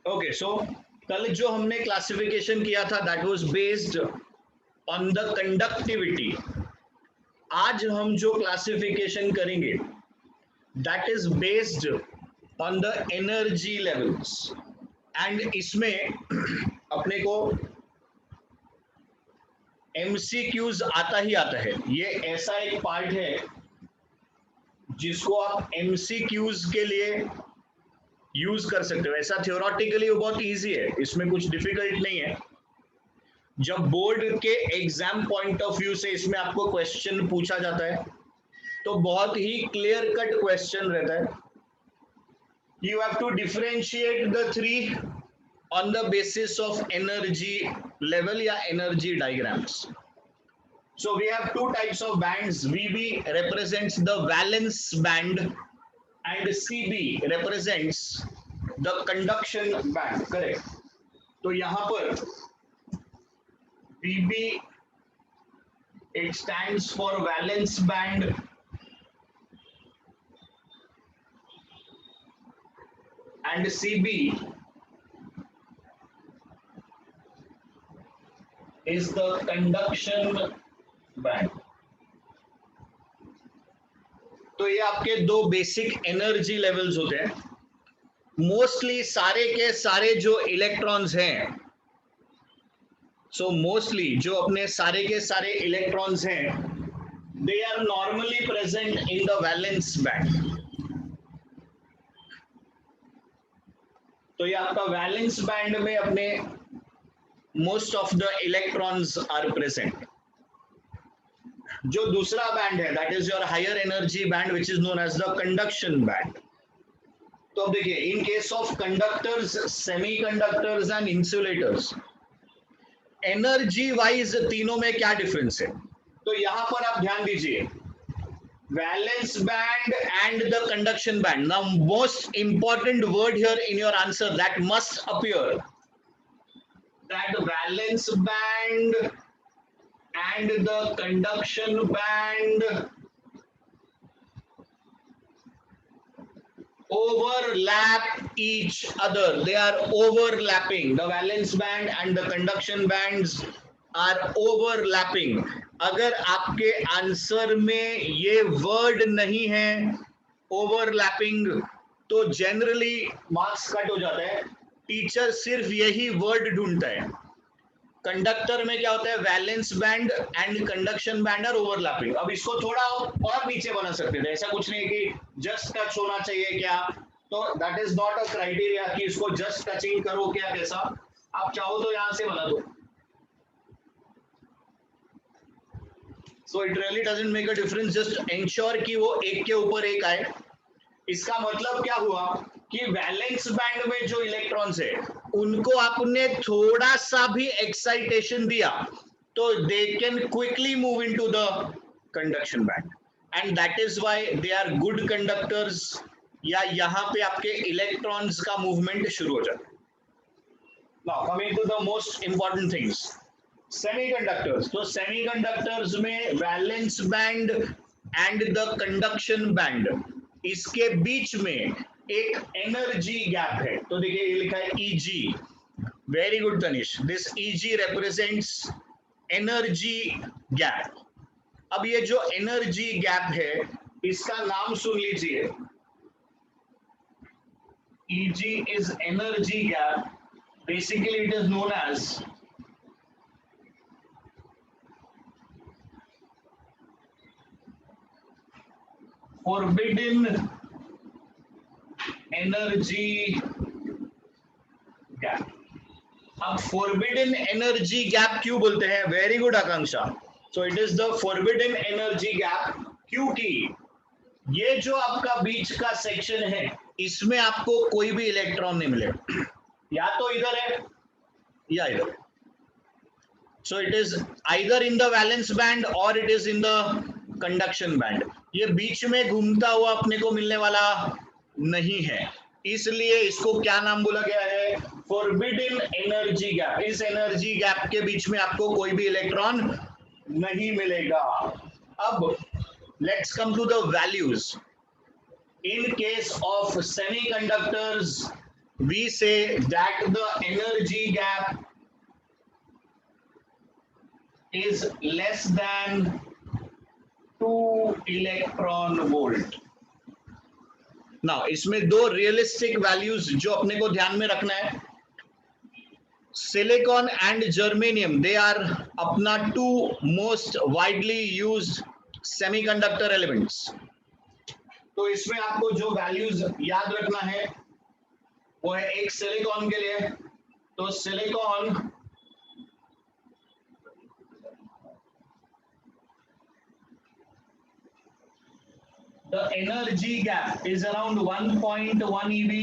Okay, सो कल जो हमने क्लासिफिकेशन किया था that was based on the conductivity. आज हम जो क्लासिफिकेशन करेंगे that is based on the energy levels. And इसमें अपने को एमसीक्यूज आता ही आता है। ये ऐसा एक पार्ट है जिसको आप एमसीक्यूज के लिए यूज कर सकते हो। ऐसा थियोरेटिकली वो बहुत इजी है, इसमें कुछ डिफिकल्ट नहीं है। जब बोर्ड के एग्जाम पॉइंट ऑफ व्यू से इसमें आपको क्वेश्चन पूछा जाता है तो बहुत ही क्लियर कट क्वेश्चन रहता है। You have to differentiate the three on the basis of energy level या energy diagrams. So we have two types of bands. VB represents the valence band and CB represents the conduction band. Correct. तो यहाँ पर VB it stands for valence band and CB is the conduction band. तो ये आपके दो basic energy levels होते हैं। Mostly सारे के सारे जो इलेक्ट्रॉन्स हैं, सो मोस्टली जो अपने सारे के सारे इलेक्ट्रॉन्स हैं they are normally present in the valence band. तो ये आपका वैलेंस बैंड में अपने most of the electrons are present. जो दूसरा बैंड है that is your higher energy band which is known as the conduction band. तो अब देखिए, in case of conductors, semiconductors and insulators, energy wise तीनों में क्या डिफरेंस है? तो यहां पर आप ध्यान दीजिए, valence band and the conduction band. Now most important word here in your answer that must appear, that valence band and the conduction band overlap each other. They are overlapping. The valence band and the conduction bands are overlapping. अगर आपके answer में ये word नहीं है overlapping तो generally marks cut हो जाता है। टीचर सिर्फ यही वर्ड ढूंढता है। कंडक्टर में क्या होता है, valence band and conduction band are overlapping. अब इसको थोड़ा और नीचे बना सकते थे, ऐसा कुछ नहीं कि जस्ट टच होना चाहिए क्या, तो that is not a criteria कि इसको जस्ट टचिंग करो क्या, कैसा आप चाहो तो यहां से बना दो। So it really doesn't make a difference, just ensure कि वो एक के ऊपर एक आए। इसका मतलब क्या हुआ कि वैलेंस बैंड में जो इलेक्ट्रॉन्स है उनको आपने थोड़ा सा भी एक्साइटेशन दिया तो they can quickly move into the conduction band and that is why they are good conductors, या यहाँ पे आपके इलेक्ट्रॉन्स का मूवमेंट शुरू हो जाता है। Now coming to the most important things, semiconductors. तो सेमीकंडक्टर्स में valence band and the conduction band, इसके बीच में एक एनर्जी गैप है। तो देखिए ये लिखा है Eg। Very good Tanish, this Eg represents energy gap. अब ये जो एनर्जी गैप है इसका नाम सुन लीजिए, Eg is energy gap. Basically it is known as forbidden energy gap। अब forbidden energy gap क्यों बोलते हैं? Very good Akanksha. So it is the forbidden energy gap क्योंकि ये जो आपका बीच का सेक्शन है इसमें आपको कोई भी इलेक्ट्रॉन नहीं मिलेगा, या तो इधर है या इधर। So it is either in the valence band और it is in the conduction band. ये बीच में घूमता हुआ अपने को मिलने वाला नहीं है, इसलिए इसको क्या नाम बोला गया है, फॉरबिडन एनर्जी गैप। इस एनर्जी गैप के बीच में आपको कोई भी इलेक्ट्रॉन नहीं मिलेगा। अब let's come to the values. In case of semiconductors we say that the energy gap is less than 2 electron volt. Now इसमें दो रियलिस्टिक वैल्यूज जो अपने को ध्यान में रखना है. Silicon and germanium, they are अपना two most widely used semiconductor elements. तो इसमें आपको जो वैल्यूज याद रखना है वो है, एक सिलिकॉन के लिए, तो silicon the energy gap is around 1.1 eV,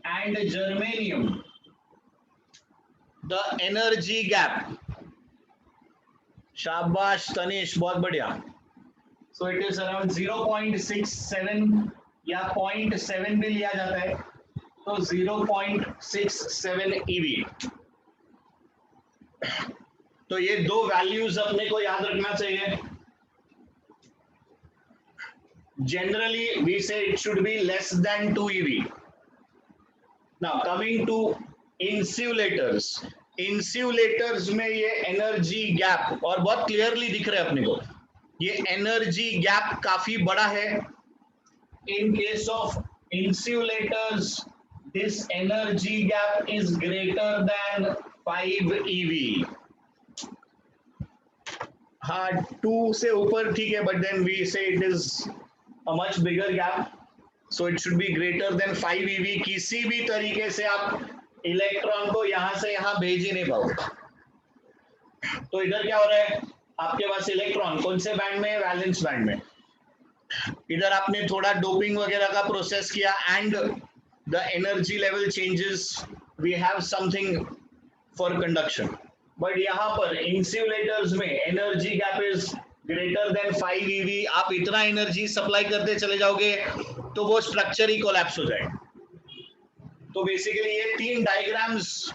and germanium the energy gap, शाबाश तनिष, बहुत बढ़िया, so it is around 0.67 या 0.7 भी लिया जाता है, तो 0.67 eV. तो ये दो वैल्यूज अपने को याद रखना चाहिए. Generally we say it should be less than 2 eV. Now coming to insulators. Insulators में ये energy gap और बहुत clearly दिख रहा है अपने को, ये energy gap काफी बड़ा है. In case of insulators this energy gap is greater than 5 eV. हाँ 2 से ऊपर ठीक है, but then we say it is a much bigger gap, so it should be greater than 5 eV. किसी भी तरीके से आप इलेक्ट्रॉन को यहां से यहां भेज ही नहीं पाओगे. तो इधर क्या हो रहा है, आपके पास इलेक्ट्रॉन कौन से बैंड में है, वैलेंस बैंड में. इधर आपने थोड़ा डोपिंग वगैरह का प्रोसेस किया and the energy level changes, we have something for conduction. But यहाँ पर इंसुलेटर्स में energy gap is greater than 5 eV. आप इतना एनर्जी सप्लाई करते चले जाओगे तो वो स्ट्रक्चर ही कोलैप्स हो जाएगा. तो बेसिकली ये तीन डायग्राम्स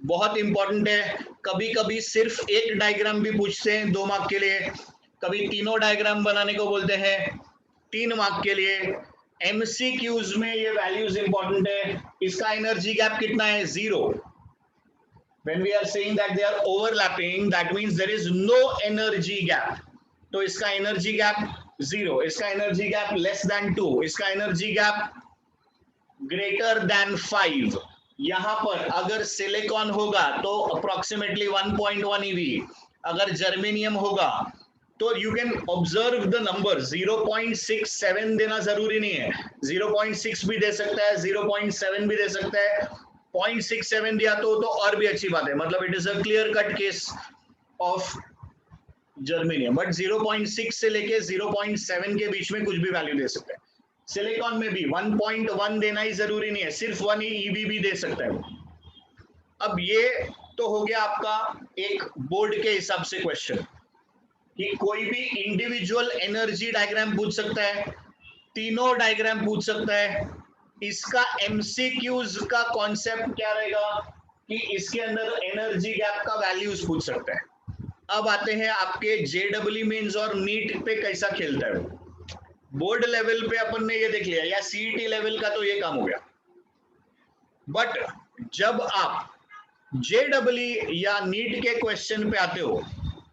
बहुत इंपॉर्टेंट है. कभी कभी सिर्फ एक डायग्राम भी पूछते हैं 2 मार्क के लिए, कभी तीनों डायग्राम बनाने को बोलते हैं 3 मार्क के लिए. MCQs में ये वैल्यूज इंपॉर्टेंट है. इसका एनर्जी गैप कितना है, 0. When we are saying that they are overlapping, that means there is no energy gap. तो इसका एनर्जी गैप 0, इसका एनर्जी गैप लेस देन 2, इसका एनर्जी गैप ग्रेटर देन 5. यहाँ पर अगर सिलिकॉन होगा तो अप्रोक्सीमेटली 1.1 eV, अगर जर्मेनियम होगा तो you can observe the number. 0.67 देना जरूरी नहीं है, 0.6 भी दे सकता है, 0.7 भी दे सकता है. 0.67 दिया तो और भी अच्छी बात है, मतलब it is a clear cut case of germanium. But 0.6 से लेके 0.7 के बीच में कुछ भी वैल्यू दे सकते हैं. सिलिकॉन में भी 1.1 देना ही जरूरी नहीं है, सिर्फ 1 eV भी दे सकता है. अब ये तो हो गया आपका एक बोर्ड के हिसाब से क्वेश्चन, कि कोई भी इंडिविजुअल एनर्जी डायग्राम पूछ सकता है, तीनों डायग्राम पूछ सकता है. इसका MCQs का कॉन्सेप्ट क्या रहेगा कि इसके अंदर एनर्जी गैप का वैल्यूज पूछ सकता है. अब आते हैं आपके JEE मेंस और नीट पे कैसा खेलता है. बोर्ड लेवल पे अपन ने ये देख लिया, या CET लेवल का तो ये काम हो गया. बट जब आप JEE या नीट के क्वेश्चन पे आते हो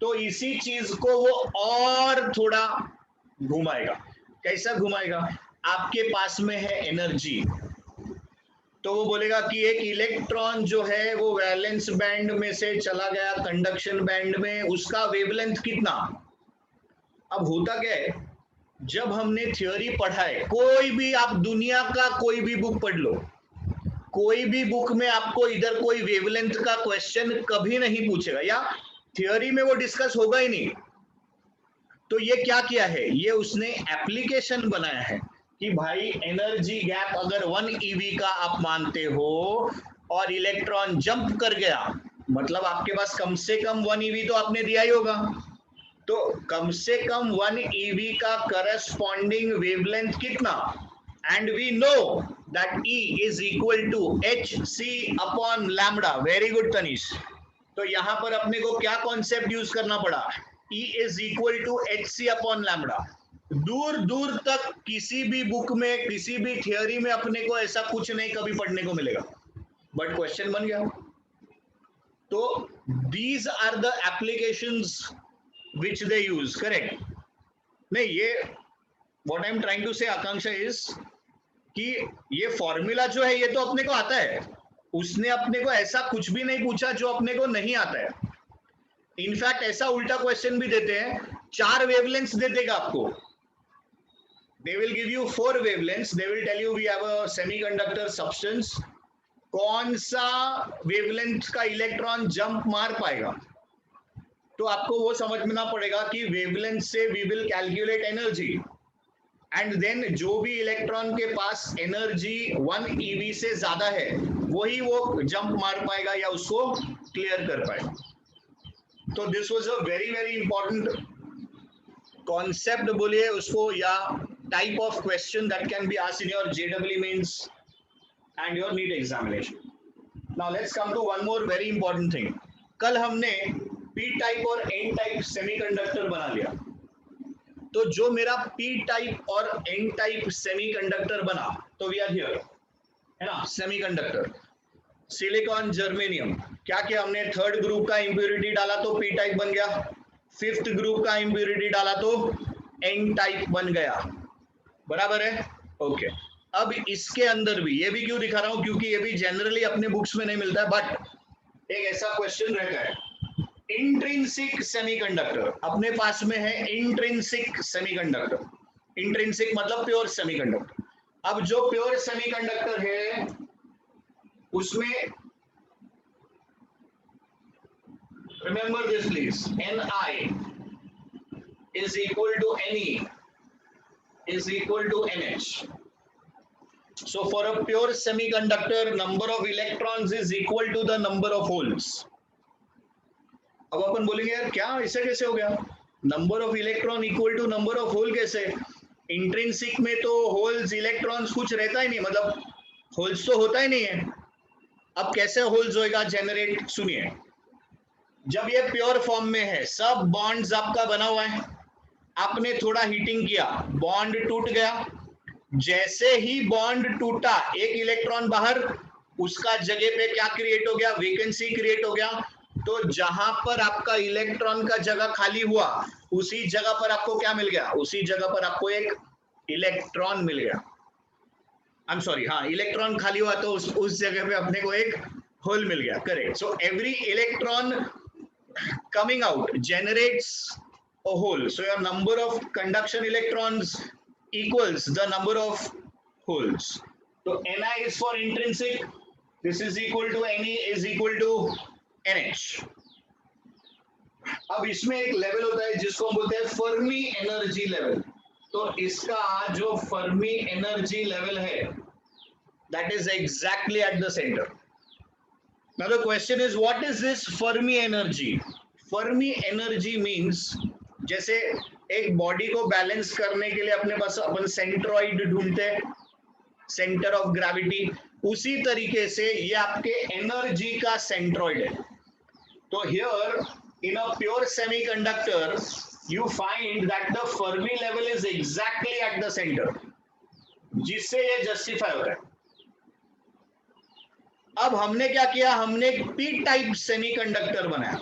तो इसी चीज को वो और थोड़ा घुमाएगा. कैसा घुमाएगा, आपके पास में है एनर्जी, तो वो बोलेगा कि एक इलेक्ट्रॉन जो है वो वैलेंस बैंड में से चला गया कंडक्शन बैंड में, उसका वेवलेंथ कितना. अब होता क्या है, जब हमने थ्योरी पढ़ा है, कोई भी आप दुनिया का कोई भी बुक पढ़ लो, कोई भी बुक में आपको इधर कोई वेवलेंथ का क्वेश्चन कभी नहीं पूछेगा, या थ्योरी में वो डिस्कस होगा ही नहीं. तो ये क्या किया है, ये उसने एप्लीकेशन बनाया है कि भाई एनर्जी गैप अगर 1 eV का आप मानते हो और इलेक्ट्रॉन जंप कर गया, मतलब आपके पास कम से कम 1 eV तो आपने दिया ही होगा, तो कम से कम 1 eV का करस्पॉन्डिंग वेवलेंथ कितना. And we know that E is equal to hc upon lambda. Very good Tanish. तो यहां पर अपने को क्या कॉन्सेप्ट यूज करना पड़ा, E is equal to hc upon लैम्डा. दूर दूर तक किसी भी बुक में, किसी भी थियोरी में अपने को ऐसा कुछ नहीं कभी पढ़ने को मिलेगा, बट क्वेश्चन बन गया। तो these are the applications which they use, correct. नहीं, ये what I am trying to say Akanksha is कि ये फॉर्मूला जो है ये तो अपने को आता है, उसने अपने को ऐसा कुछ भी नहीं पूछा जो अपने को नहीं आता है। इनफैक्ट ऐसा उल्टा क्वेश्चन भी देते हैं, 4 वेवलेंथ्स दे देगा आपको। They will give you 4 wavelengths. They will tell you we have a semiconductor substance. कौन सा वेवलेंथ का इलेक्ट्रॉन जंप मार पाएगा, तो आपको वो समझना पड़ेगा कि वेवलेंथ से we will calculate energy, and then जो भी इलेक्ट्रॉन के पास एनर्जी 1 eV से ज्यादा है वही वो जंप मार पाएगा या उसको क्लियर कर पाएगा। तो this was a very very important concept बोलिए उसको, या type of question that can be asked in your JEE mains and your NEET examination. Now let's come to one more very important thing. कल हमने P type और N type semiconductor बना लिया, तो जो मेरा पी टाइप और N type semiconductor बना, तो वी आर हियर, है ना, सेमीकंडक्टर सिलिकॉन जर्मेनियम, क्या किया हमने, 3rd ग्रुप का इंप्योरिटी डाला तो पी टाइप बन गया, 5th ग्रुप का इंप्योरिटी डाला तो एन टाइप बन गया, बराबर है, ओके। अब इसके अंदर भी, ये भी क्यों दिखा रहा हूं, क्योंकि ये भी जनरली अपने बुक्स में नहीं मिलता है, बट एक ऐसा क्वेश्चन रहता है, इंट्रिंसिक सेमीकंडक्टर अपने पास में है, इंट्रिंसिक सेमीकंडक्टर, इंट्रिंसिक मतलब प्योर सेमीकंडक्टर। अब जो प्योर सेमीकंडक्टर है उसमें remember this please, Ni is equal to Ne is equal to Nh. So for a pure semiconductor, number of electrons is equal to the number of holes. अब अपन बोलेंगे यार क्या ऐसे कैसे हो गया, number of electron equal to number of hole कैसे, intrinsic में तो होल्स इलेक्ट्रॉन्स कुछ रहता ही नहीं, मतलब होल्स तो होता ही नहीं है, अब कैसे होल्स होएगा जनरेट, सुनिए। जब ये प्योर फॉर्म में है, सब बॉन्ड्स आपका बना हुआ है, आपने थोड़ा हीटिंग किया, बॉन्ड टूट गया, जैसे ही बॉन्ड टूटा एक इलेक्ट्रॉन बाहर, उसका जगह पे क्या क्रिएट हो गया, वैकेंसी क्रिएट हो गया। तो जहां पर आपका इलेक्ट्रॉन का जगह खाली हुआ उसी जगह पर आपको क्या मिल गया, उसी जगह पर आपको एक इलेक्ट्रॉन मिल गया, आई एम सॉरी, हाँ इलेक्ट्रॉन खाली हुआ तो उस जगह पे अपने को एक होल मिल गया, correct. So every electron coming out generates a hole, so your number of conduction electrons equals the number of holes. So Ni is for intrinsic, this is equal to Ne is equal to Nh. अब इसमें एक level होता है जिसको हम बोलते हैं Fermi energy level, तो इसका जो फर्मी एनर्जी लेवल है that is exactly at the center. Now the question is, what is this Fermi energy? Fermi energy means, जैसे एक बॉडी को बैलेंस करने के लिए अपने पास अपन सेंट्रॉइड ढूंढते हैं, सेंटर ऑफ ग्रेविटी, उसी तरीके से ये आपके एनर्जी का सेंट्रॉइड है। तो here in a pure semiconductor you find that the Fermi level is exactly at the centre, जिससे ये जस्टिफाई होता है। अब हमने क्या किया, हमने एक पी टाइप सेमीकंडक्टर बनाया।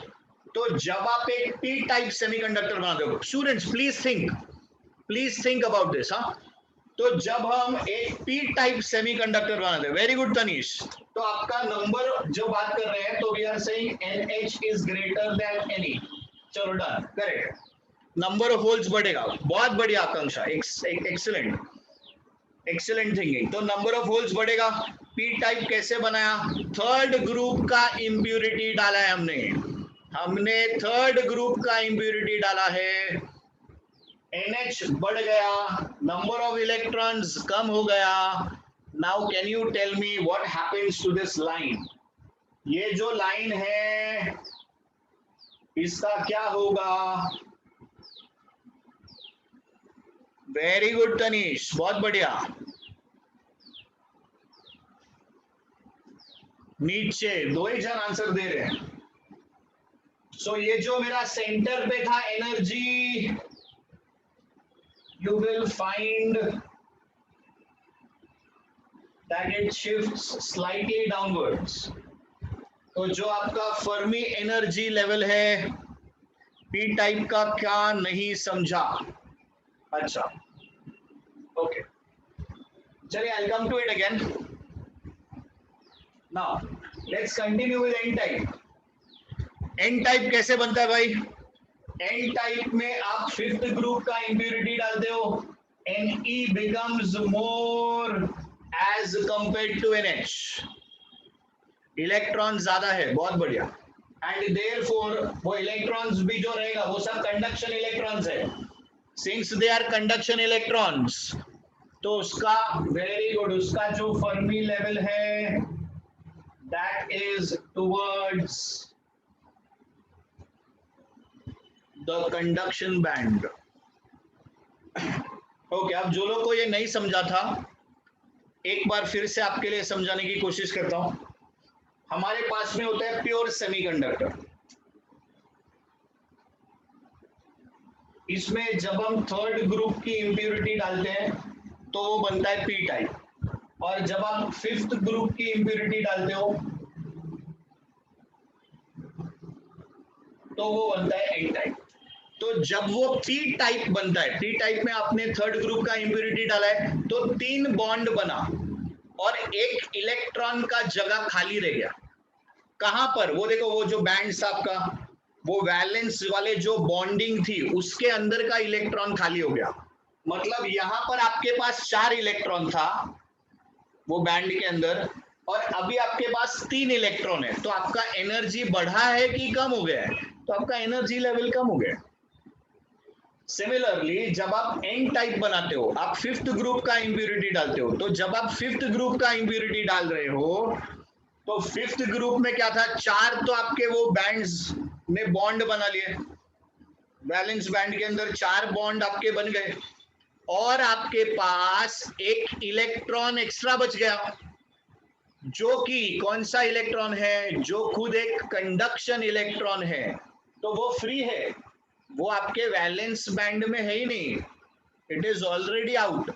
तो जब आप एक पी टाइप सेमीकंडक्टर बनाते हो, students please think about this, हाँ। तो जब हम एक पी टाइप सेमीकंडक्टर बनाते हैं, वेरी गुड तनीश, तो आपका नंबर जो बात कर रहे हैं, तो we are saying NH is greater than Ne, चलो done, correct, number of holes बढ़ेगा, बहुत बढ़िया आकांक्षा, एक्सीलेंट एक्सीलेंट थिंकिंग। तो नंबर ऑफ होल्स बढ़ेगा, पी टाइप कैसे बनाया, 3rd ग्रुप का इंप्यूरिटी डाला है हमने 3rd ग्रुप का इंप्यूरिटी डाला है, NH बढ़ गया, नंबर ऑफ इलेक्ट्रॉन्स कम हो गया। Now can you tell me what happens to this line, ये जो लाइन है इसका क्या होगा, वेरी गुड तनीश, बहुत बढ़िया, नीचे 2 ही जन आंसर दे रहे हैं। सो ये जो मेरा सेंटर पे था energy, you will find that it shifts slightly downwards. तो जो आपका फर्मी एनर्जी लेवल है पी टाइप का, क्या नहीं समझा? अच्छा, ओके, चलिए, I'll come to it again. Now let's continue with N type. N type कैसे बनता है भाई? N टाइप में आप फिफ्थ ग्रुप का इम्प्यूरिटी डालते हो, Ne becomes more as compared to NH. Electron ज्यादा है, बहुत बढ़िया. एंड देयरफॉर वो इलेक्ट्रॉन्स भी जो रहेगा वो सब कंडक्शन इलेक्ट्रॉन्स है. Since they are conduction electrons, तो उसका वेरी गुड, उसका जो फर्मी लेवल है that is towards the conduction band. Okay, अब जो लोग को ये नहीं समझा था, एक बार फिर से आपके लिए समझाने की कोशिश करता हूं. हमारे पास में होता है प्योर सेमीकंडक्टर. इसमें जब हम थर्ड ग्रुप की इम्प्यूरिटी डालते हैं तो वो बनता है पी टाइप, और जब आप फिफ्थ ग्रुप की इम्प्यूरिटी डालते हो तो वो बनता है एन टाइप. तो जब वो पी टाइप बनता है, पी टाइप में आपने थर्ड ग्रुप का इम्प्यूरिटी डाला है तो 3 बॉन्ड बना और एक इलेक्ट्रॉन का जगह खाली रह गया. कहां पर? वो देखो, वो जो बैंड आपका, वो वैलेंस वाले जो बॉन्डिंग थी उसके अंदर का इलेक्ट्रॉन खाली हो गया. मतलब यहां पर आपके पास 4 इलेक्ट्रॉन था वो बैंड के अंदर, और अभी आपके पास 3 इलेक्ट्रॉन है. तो आपका एनर्जी बढ़ा है कि कम हो गया है? तो आपका एनर्जी लेवल कम हो गया. सिमिलरली जब आप एन टाइप बनाते हो, आप फिफ्थ ग्रुप का इम्प्यूरिटी डालते हो, तो जब आप फिफ्थ ग्रुप का इम्प्यूरिटी डाल रहे हो तो फिफ्थ ग्रुप में क्या था? 4 तो आपके वो बैंड्स ने बॉन्ड बना लिए, वैलेंस बैंड के अंदर 4 बॉन्ड आपके बन गए, और आपके पास एक इलेक्ट्रॉन एक्स्ट्रा बच गया, जो कि कौन सा इलेक्ट्रॉन है? जो खुद एक कंडक्शन इलेक्ट्रॉन है. तो वो फ्री है, वो आपके वैलेंस बैंड में है ही नहीं, इट इज ऑलरेडी आउट.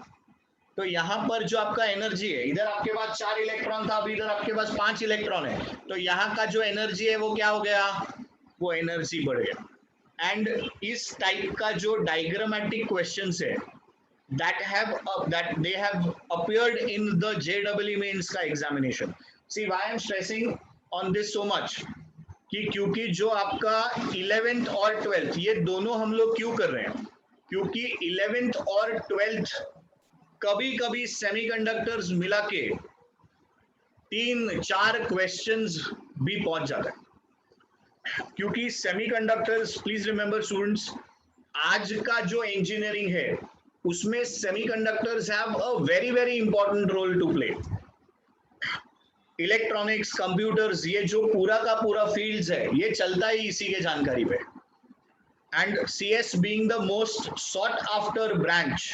तो यहां पर जो आपका एनर्जी है, इधर आपके पास 4 इलेक्ट्रॉन था, अभी इधर आपके पास 5 इलेक्ट्रॉन है, तो यहाँ का जो एनर्जी है वो क्या हो गया? वो एनर्जी बढ़ गया. एंड इस टाइप का जो डायग्रामेटिक क्वेश्चंस है that they have appeared in the JEE mains का examination. See why I am stressing on this so much, कि क्योंकि जो आपका 11th और 12th ये दोनों हम लोग क्यों कर रहे हैं? क्योंकि 11th और 12th कभी कभी सेमीकंडक्टर्स मिला के 3-4 क्वेश्चंस भी पहुंच जाता है. क्योंकि सेमीकंडक्टर्स, प्लीज रिमेंबर स्टूडेंट्स, आज का जो इंजीनियरिंग है उसमें semiconductors have a very very important role to play. Electronics, computers, ये जो पूरा का पूरा फील्ड्स है ये चलता ही इसी के जानकारी पे. And CS being the most sought after branch,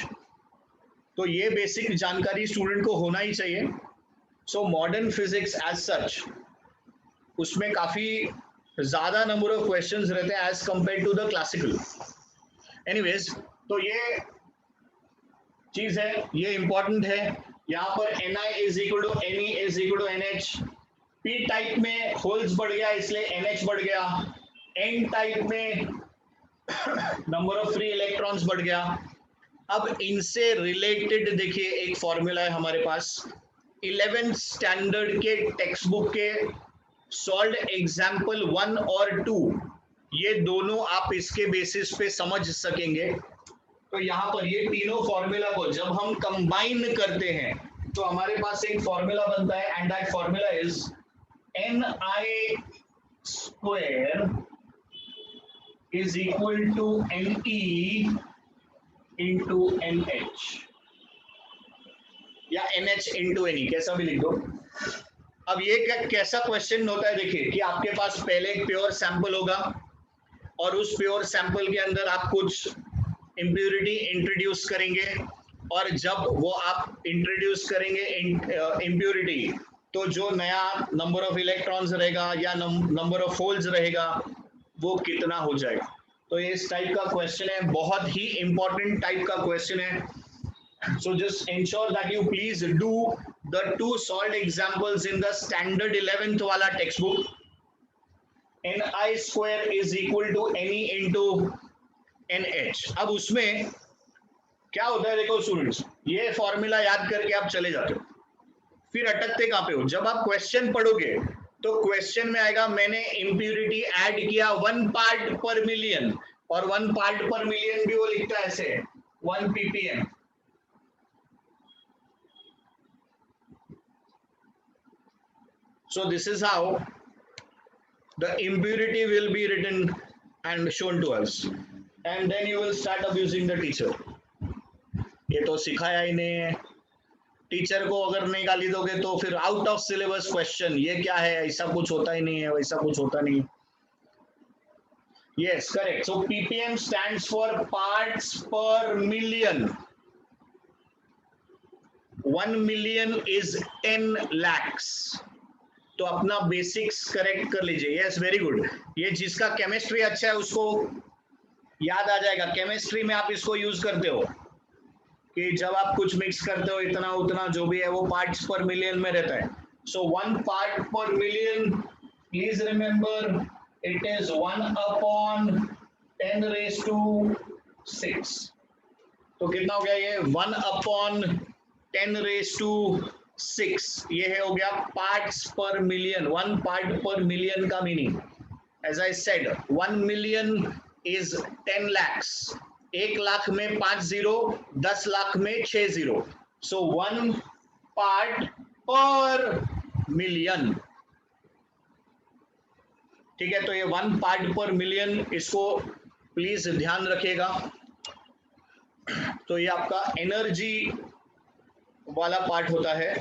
तो ये बेसिक जानकारी स्टूडेंट को होना ही चाहिए. So modern physics as such, उसमें काफी ज्यादा नंबर ऑफ क्वेश्चंस रहते हैं as compare to the classical. Anyways, तो ये चीज है, ये इंपॉर्टेंट है. यहाँ पर Ni is equal to Ne is equal to NH. P type में होल्स बढ़ गया इसलिए NH बढ़ गया. एन टाइप में नंबर ऑफ फ्री इलेक्ट्रॉन्स बढ़ गया. अब इनसे रिलेटेड देखिए एक फॉर्मूला है हमारे पास, 11th स्टैंडर्ड के टेक्स्ट बुक के सॉल्व्ड एग्जाम्पल 1 और 2, ये दोनों आप इसके बेसिस पे समझ सकेंगे. तो यहाँ पर ये तीनों फॉर्मूला को जब हम कंबाइन करते हैं तो हमारे पास एक फॉर्मूला बनता है, and that formula is Ni square is equal to Ne into NH, या NH इंटू Ne, कैसा भी लिख दो. अब ये कैसा क्वेश्चन होता है? देखिए कि आपके पास पहले एक प्योर सैंपल होगा और उस प्योर सैंपल के अंदर आप कुछ इम्प्यूरिटी इंट्रोड्यूस करेंगे, और जब वो आप इंट्रोड्यूस करेंगे इम्प्यूरिटी, तो जो नया नंबर ऑफ इलेक्ट्रॉन्स रहेगा या नंबर ऑफ होल्स रहेगा वो कितना हो जाएगा. तो ये इस टाइप का क्वेश्चन है, बहुत ही इंपॉर्टेंट टाइप का क्वेश्चन है. So just ensure that you please do the two solved examples in the standard 11th वाला textbook. Ni square is equal to Ne into NH. अब उसमें क्या होता है, देखो स्टूडेंट्स, ये फॉर्मूला याद करके आप चले जाते हो, फिर अटकते कहाँ पे हो. जब आप क्वेश्चन पढ़ोगे तो क्वेश्चन में आएगा मैंने इम्प्यूरिटी ऐड किया 1 पार्ट पर मिलियन, और 1 पार्ट पर मिलियन भी वो लिखता है ऐसे 1 ppm. So this is how the impurity will be written and shown to us, and then you will start abusing the teacher. ये तो सिखाया ही नहीं है. टीचर को अगर नहीं गाली दोगे तो फिर आउट ऑफ सिलेबस क्वेश्चन, ये क्या है, ऐसा कुछ होता ही नहीं है, वैसा कुछ होता नहीं. Yes, correct. So ppm stands for parts per million. 1 million is 10 lakhs. तो अपना बेसिक्स करेक्ट कर लीजिए. Yes, very good. ये जिसका केमिस्ट्री अच्छा है उसको याद आ जाएगा. केमिस्ट्री में आप इसको यूज करते हो कि जब आप कुछ मिक्स करते हो इतना उतना जो भी है वो पार्ट्स पर मिलियन में रहता है. सो 1 part per million, please remember, it is 1/10⁻⁶. तो कितना हो गया ये 1/10⁻⁶. ये है हो गया parts per million. 1 part per million का meaning, as I said, 1 million is 10 lakhs. 1 lakh में 5 जीरो, 10 लाख में 6 zero. So 1 part per million. ठीक है, तो ये 1 पार्ट पर मिलियन, इसको प्लीज ध्यान रखिएगा. तो ये आपका एनर्जी वाला पार्ट होता है.